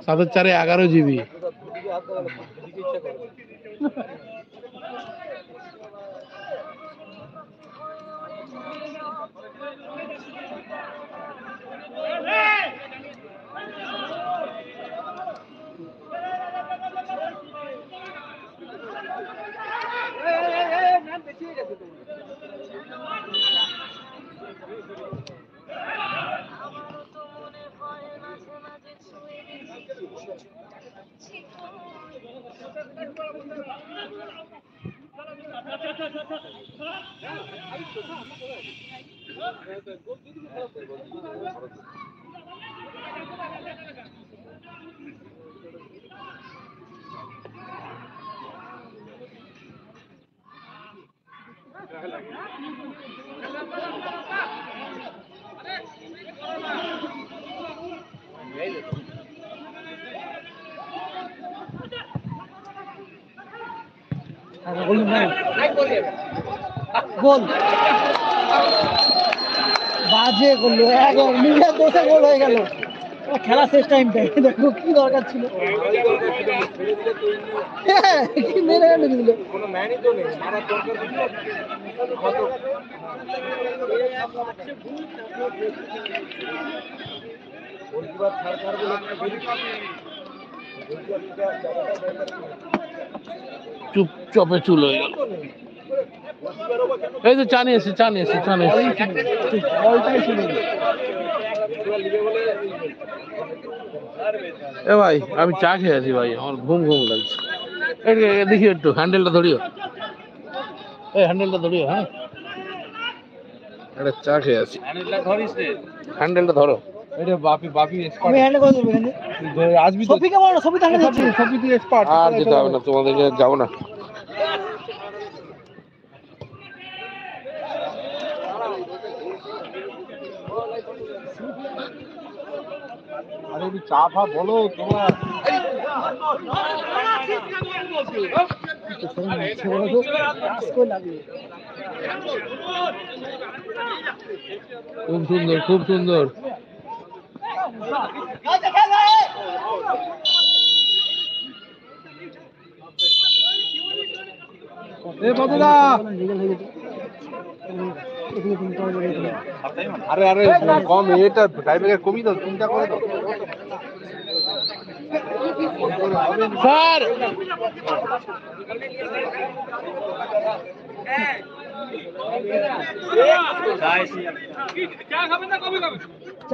7-4 11 জিবি। গোল বাজে করলো, এক মিলিয়ন দোষে গোল হয়ে গেল। খেলা শেষ টাইমটাই দেখো কি দরকার ছিল, কি মেরে গেল দিল। চুপচাপে চুল হয়ে গেল। এই তো চা নিয়ে এসে এ ভাই আমি চা খেয়ে আছি ভাই, আমার ঘুম লাগছে। দেখি একটু হ্যান্ডেলটা ধরিও, এই হ্যান্ডেলটা ধরিও। হ্যাঁ একটা চা খেয়ে আছি, হ্যান্ডেলটা ধরো। আমি হ্যান্ডেল করে দেবো এখানে। আসবি তো? সফিকে বলো, সফি তো হ্যান্ডেল করছে। আর যেতে হবে না, তোমাদেরকে যাবো না। আরে চা ফা বলো তোমার। খুব সুন্দর, খুব সুন্দর। আরে আরে কম, এটা টাইব্রেকার কমই দাও, চিন্তা করে দাও স্যার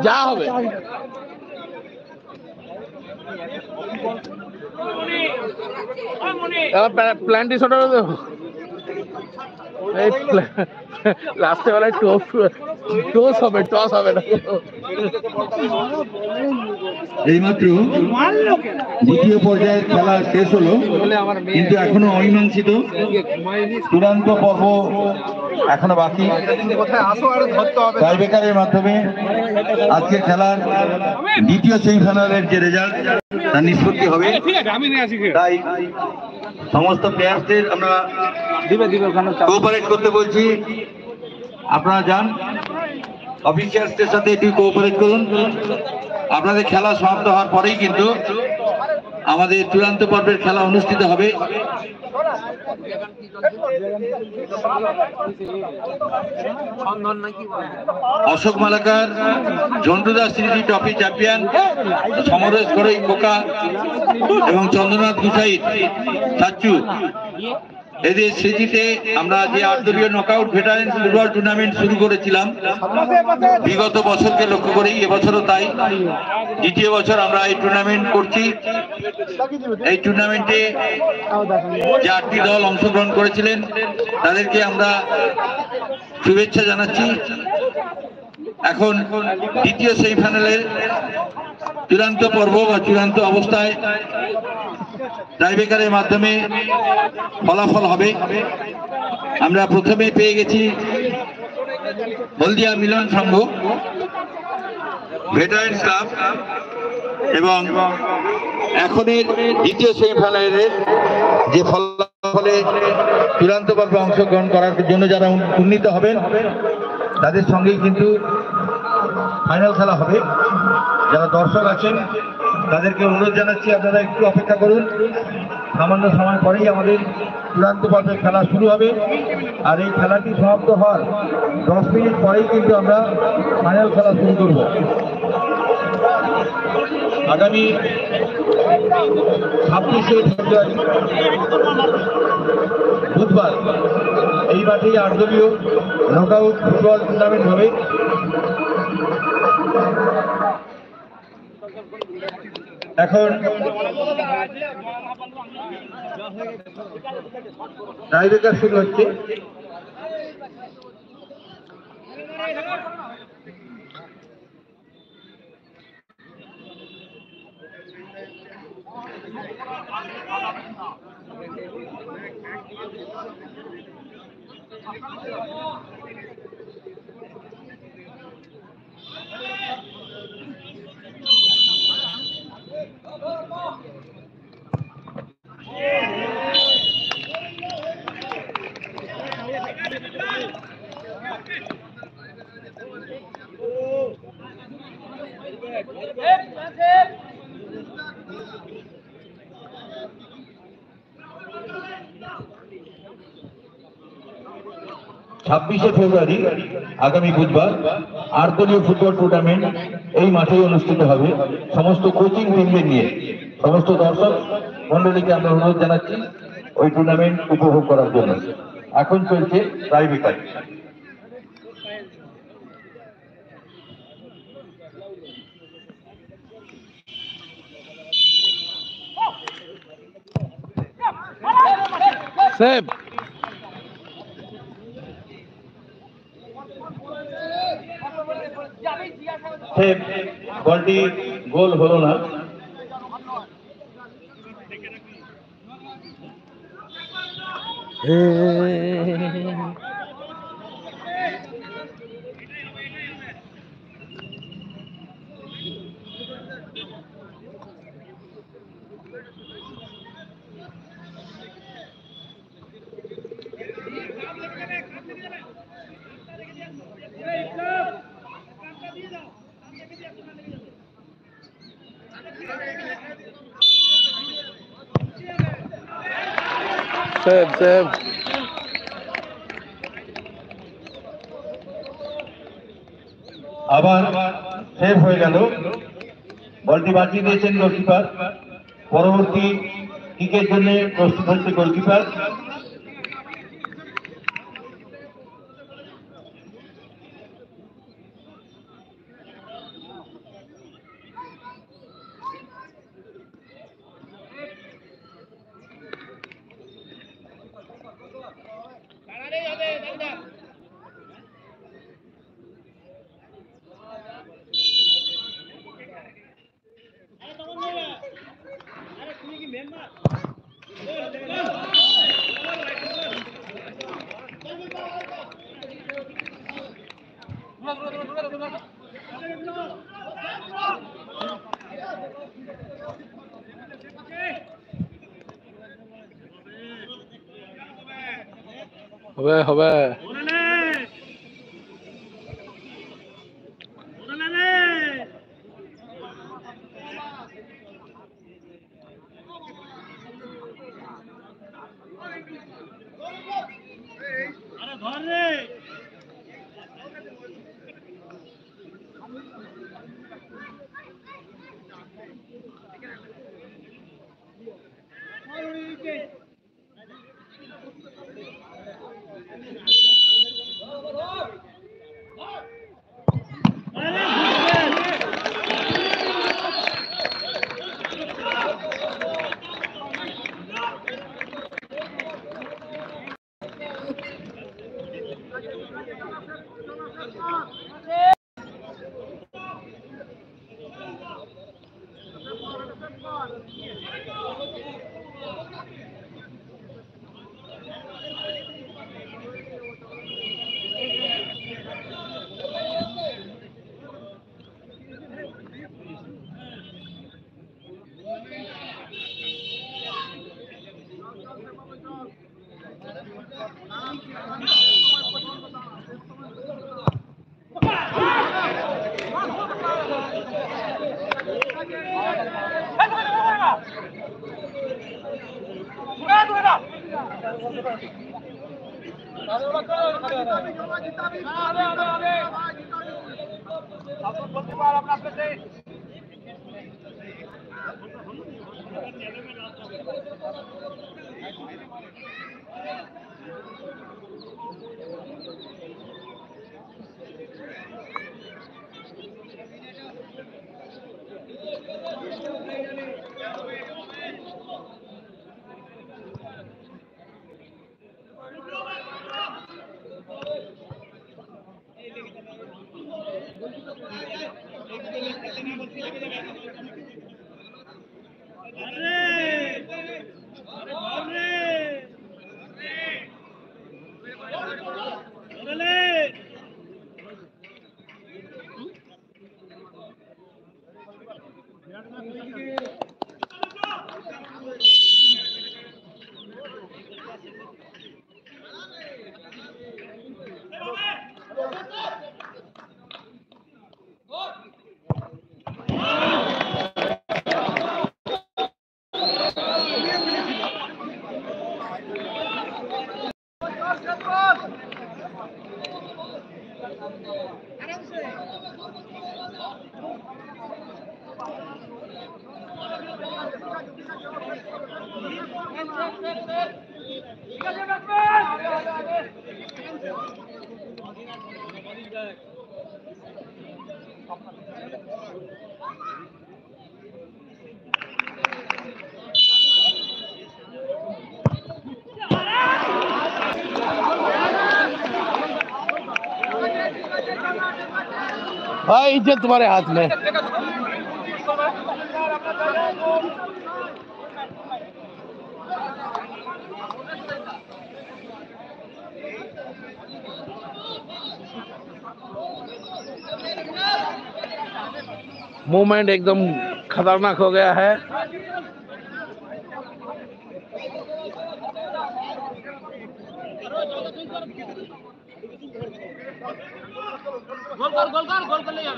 যা হবে প্ল্যান্টি শট দেবো। এই লাস্টে বেলায় টস হবে না। এইমাত্র দ্বিতীয় পর্যায়ের খেলা শেষ হলো, কিন্তু এখনো অমীমাংসিত চূড়ান্ত পর্ব এখনো বাকি। টাইব্রেকারের মাধ্যমে আজকের খেলার দ্বিতীয় সেমিফাইনালের যে রেজাল্ট তার নিষ্পত্তি হবে। তাই সমস্ত প্লেয়ারদের আমরা কোঅপারেট করতে বলছি। আপনারা যান, অফিসিয়ালসদের সাথে একটু কোঅপারেট করুন। আপনাদের খেলা সমাপ্ত হওয়ার পরেই কিন্তু আমাদের চূড়ান্ত পর্বের খেলা অনুষ্ঠিত হবে। অশোক মালাকার, ঝন্টুদাস স্মৃতি ট্রফি চ্যাম্পিয়ন সমরেশ গড়ই কোকা এবং চন্দ্রনাথ গুসাইত সাচ্চু, এদের স্মৃতিতে আমরা যে 8 দলীয় নকআউট ভেটারেন্স ফুটবল টুর্নামেন্ট শুরু করেছিলাম বিগত বছরকে লক্ষ্য করেই এবছরও তাই দ্বিতীয় বছর আমরা এই টুর্নামেন্ট করছি। এই টুর্নামেন্টে যে 8টি দল অংশগ্রহণ করেছিলেন তাদেরকে আমরা শুভেচ্ছা জানাচ্ছি। এখন দ্বিতীয় সেমিফাইনালের চূড়ান্ত পর্ব বা চূড়ান্ত অবস্থায় টাইব্রেকারের মাধ্যমে ফলাফল হবে। আমরা প্রথমে পেয়ে গেছি হলদিয়া মিলন সংঘ, ভেটারেন্স ক্লাব, এবং এখনের দ্বিতীয় সেমিফাইনালের যে ফলাফলে চূড়ান্ত পর্বে অংশগ্রহণ করার জন্য যারা উন্নীত হবেন তাদের সঙ্গেই কিন্তু ফাইনাল খেলা হবে। যারা দর্শক আছেন তাদেরকে অনুরোধ জানাচ্ছি আপনারা একটু অপেক্ষা করুন, সামান্য সময় পরেই আমাদের চূড়ান্ত পর্বের খেলা শুরু হবে। আর এই খেলাটি সমাপ্ত হওয়ার 10 মিনিট পরেই কিন্তু আমরা ফাইনাল খেলা শুরু করব। আগামী 26শে ফেব্রুয়ারি বুধবার এই মাঠেই 8 দলীয় নকআউট ফুটবল টুর্নামেন্ট হবে। এখন টাইব্রেকার শুরু হচ্ছে। ছাব্বিশে ফেব্রুয়ারি আগামী বুধবার 8 দলীয় ফুটবল টুর্নামেন্ট এই মাঠেই অনুষ্ঠিত হবে সমস্ত কোচিং টিমদের নিয়ে। সমস্ত দর্শক মন্ডলীকে আমরা অনুরোধ জানাচ্ছি ওই টুর্নামেন্ট উপভোগ করার জন্য। এখন চলছে টাইব্রেকার। সেভ বলটি গোল হলো না। সেভ সেভ আবার সেভ হয়ে গেল। বলটি বাঁচিয়ে দিয়েছেন গোলকিপার। পরবর্তী কিকের জন্য প্রস্তুত হচ্ছে গোলকিপার। হবে হবে भाई इज्जत तुम्हारे हाथ में। मूवमेंट एकदम खतरनाक हो गया है। गोल कर ले यार।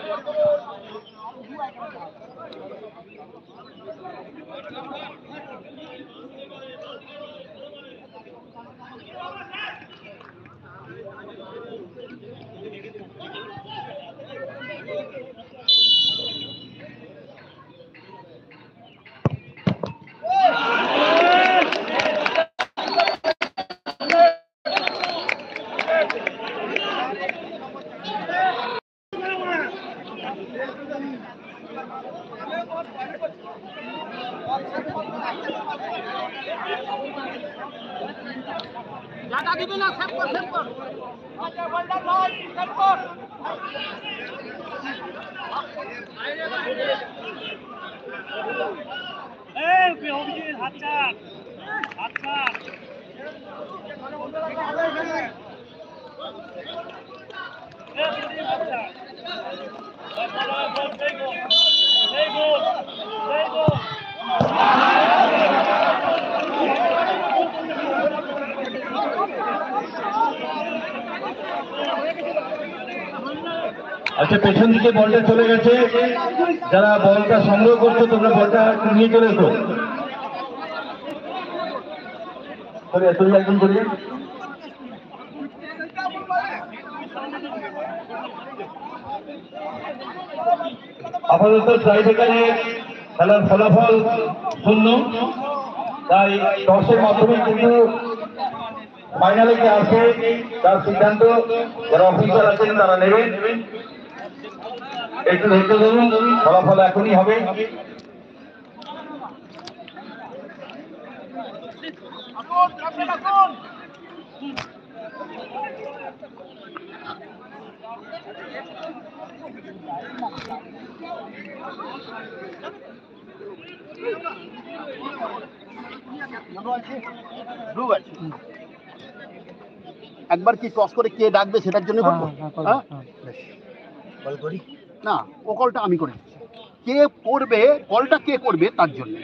জায়গা দিবি না, সেভ কর, সেভ কর। আচ্ছা বলটা লয়, সেভ কর। এই অভিজিৎ আচ্ছা আচ্ছা আচ্ছা, পেছন দিকে বলটা চলে গেছে, যারা বলটা সংগ্রহ করছো তোমরা বলটা নিয়ে চলে এসো। একজন করিয়ে আপাতত ট্রাইবেকারে খেলার ফলাফল 0, তাই টসের মাধ্যমে কিন্তু ফাইনালে কে আসে তার সিদ্ধান্ত যারা অফিসার আছেন তারা নেবেন। একটু ধৈর্য ধরুন, ফলাফল এখনই হবে। একবার কি টস করে কে ডাকবে সেটার জন্য বলবো। কল করি না, ও কলটা আমি করে দিচ্ছি। কে করবে কলটা, কে করবে তার জন্য।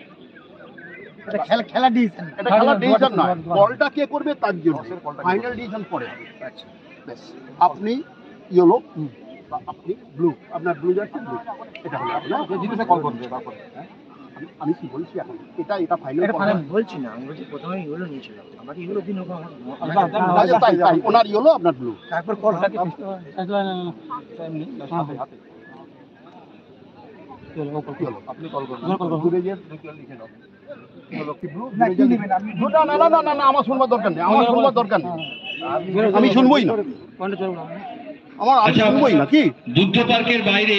এটা খেলা ডিসিশন, এটা খেলার ডিসিশন নয়, কলটা কে করবে তার জন্য। ফাইনাল ডিসিশন পরে। আচ্ছা বেশ, আপনি ইয়েলো বা আপনি ব্লু, আপনার ব্লু যাচ্ছে ব্লু, এটা হলো আপনার জিনিসে কল করবে। তারপরে আমি কি বলছি এখন, এটা ফাইনাল বলছি না, আমি বলছি প্রথমে ইয়েলো নিয়েছিল, আমার ইয়েলো দিন ওকে আমার তাই তাই ওনার ইয়েলো আপনার ব্লু। তারপর কলটাকে আপনি কল করুন, দূরে গিয়ে লিখে দাও না, আমার শুনবার দরকার নেই, আমার শুনবার দরকার নেই, আমি শুনবই না, আমি শুনবই না। কি যুদ্ধ পার্কের বাইরে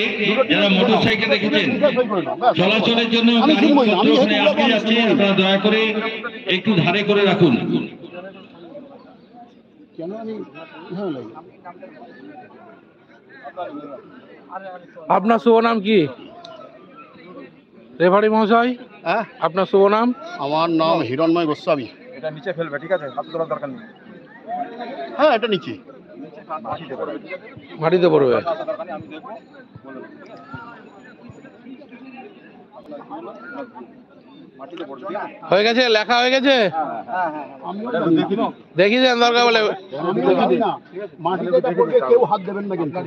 যারা মোটরসাইকেল রেখেছেন চলাচলের জন্য আমি শুনবই না, আমি আপনি যাচ্ছি, আপনারা দয়া করে একটু ধারে করে রাখুন। কেন আমি এখানে লাগি? আপনার শুভ নাম কি রেফারি মহাশয়? হ্যাঁ, আপনার শুভ নাম? আমার নাম হিরণময় গোস্বামী। এটা নিচে ফেলবে, ঠিক আছে? হাতে তোলার দরকার নেই। হ্যাঁ, এটা নিচে মাটিতে পড়বে। আমি দেখবো, বলে দেবো। হয়ে গেছে, লেখা হয়ে গেছে, আমিও জানি না। দেখি দেন দরকার বলে। আমিও জানি না। মাটিতে যা পড়বে কেউ হাত দেবেন না কিন্তু।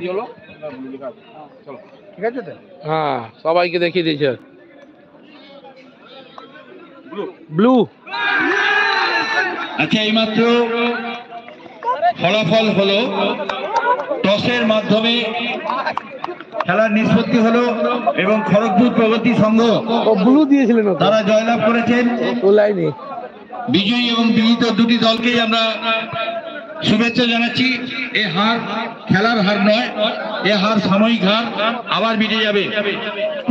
ঠিক আছে তো? হ্যাঁ, সবাইকে দেখিয়ে দিয়েছে। ব্লু। আচ্ছা, এইমাত্র ফলাফল হলো, টসের মাধ্যমে খেলার নিষ্পত্তি হলো এবং খড়গপুর প্রগতি সংঘ ও ব্লু দিয়েছিলেন তো, তারা জয়লাভ করেছেন। ও লাইনে বিজয়ী এবং বিজিত দুটি দলকেই আমরা শুভেচ্ছা জানাচ্ছি। এ হার খেলার হার নয়, এ হার সাময়িক হার, আবার মিটে যাবে।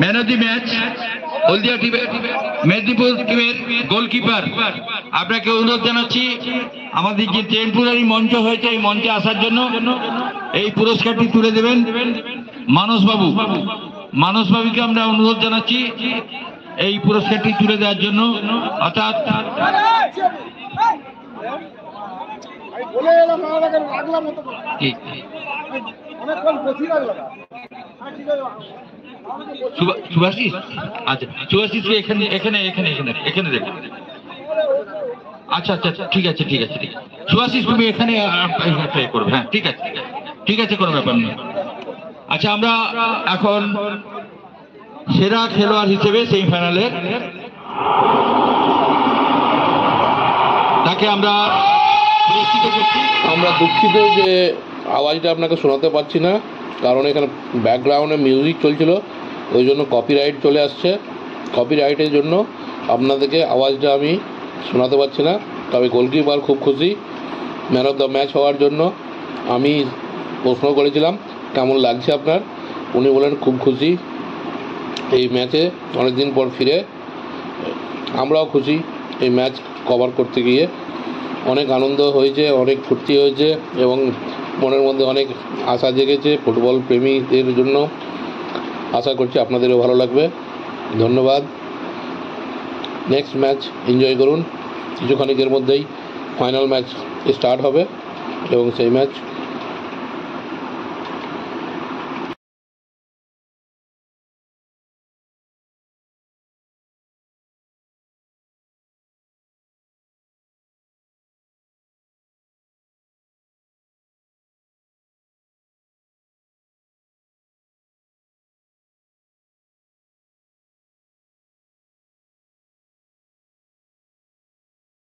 ম্যান অফ দি ম্যাচ হলদিয়া টিমের, মেদিনীপুর টিমের গোলকিপার। আপনাকে অনুরোধ জানাচ্ছি আমাদের যে টেম্পোরারি মঞ্চ হয়েছে এই মঞ্চে আসার জন্য। এই পুরস্কারটি তুলে দেবেন মানসবাবু। মানসবাবুকে আমরা অনুরোধ জানাচ্ছি এই পুরস্কারটি তুলে দেওয়ার জন্য। অর্থাৎ সুভাষিস, আচ্ছা সুভাষিসকে এখানে এখানে এখানে এখানে এখানে দেখুন। আচ্ছা আচ্ছা আচ্ছা, ঠিক আছে ঠিক আছে ঠিক আছে। সুভাষিস তুমি এখানে করবে। হ্যাঁ ঠিক আছে ঠিক আছে, কোনো ব্যাপার নেই। আচ্ছা, আমরা এখন সেরা খেলোয়াড় হিসেবে সেমিফাইনালের তাকে আমরা পুরস্কৃত করছি। আমরা দুঃখিত যে আওয়াজটা আপনাকে শোনাতে পারছি না, কারণ এখানে ব্যাকগ্রাউন্ডে মিউজিক চলছিল, ওই জন্য কপিরাইট চলে আসছে। কপিরাইটের জন্য আপনাদেরকে আওয়াজটা আমি শোনাতে পারছি না। তবে গোলকিপার খুব খুশি ম্যান অফ দ্য ম্যাচ হওয়ার জন্য। আমি প্রশ্ন করেছিলাম কেমন লাগছে আপনার, উনি বলেন খুব খুশি এই ম্যাচে অনেকদিন পর ফিরে। আমরাও খুশি এই ম্যাচ কভার করতে গিয়ে। অনেক আনন্দ হয়েছে, অনেক ফুর্তি হয়েছে এবং মনের মধ্যে অনেক আশা জেগেছে ফুটবল প্রেমীদের জন্য। আশা করছি আপনাদেরও ভালো লাগবে। ধন্যবাদ। নেক্সট ম্যাচ এনজয় করুন। কিছুক্ষণিকের মধ্যেই ফাইনাল ম্যাচ স্টার্ট হবে এবং সেই ম্যাচ